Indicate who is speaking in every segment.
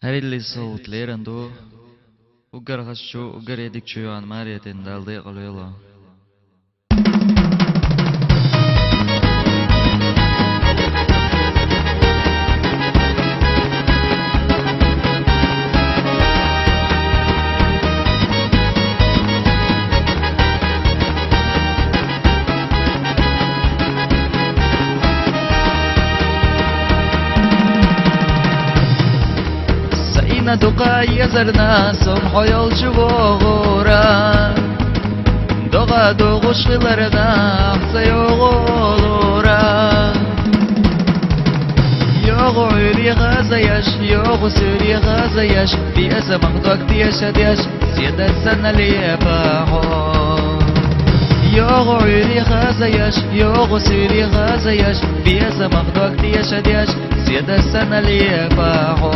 Speaker 1: Her illi soğutlarında ugar haşçu ugar edikçu an mariyetin daldı qalıyla. دقا يزرنا سمح يلجو غورا دقا دوغش غلرنا حسيو غولورا يوغو عيري غازيش يوغو سوري غازيش بيسا مخدوك ديش ديش سيدا السنة ليباحو يوغو عيري غازيش يوغو سوري غازيش بيسا مخدوك ديش ديش سيدا السنة ليباحو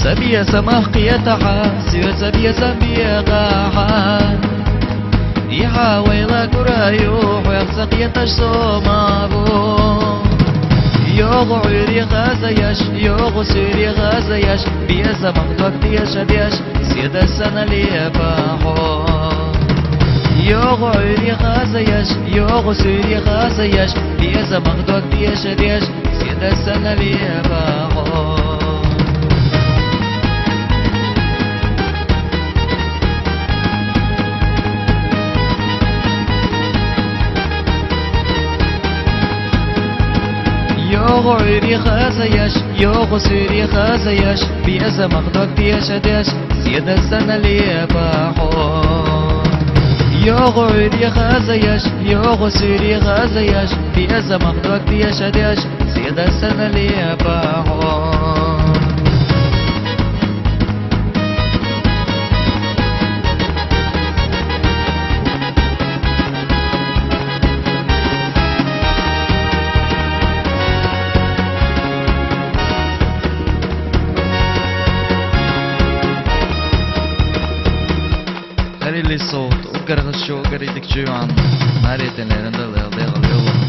Speaker 1: سبيا سماح قيتها سير سبيا سبيا قاحا يحا ويلا كرايوح ويخسق يتشصومابو يوغو عيري غازيش يوغو سيري غازيش بيا سماح دوك ديش ديش سيدا السنة ليباحو يوغو عيري غازيش يوغو سيري غازيش بيا سماح دوك ديش ديش سيدا السنة ليباحو يوغو عيري غازيش يوغو سيري غازيش بيزا مخدوك ديش ديش سيدا السنة ليباحو يوغو عيري غازيش يوغو سيري غازيش بيزا مخدوك ديش ديش سيدا السنة ليباحو اللي صوت وقرغشو قريدك جوعان ماريتن لرندل يضيغ اليوم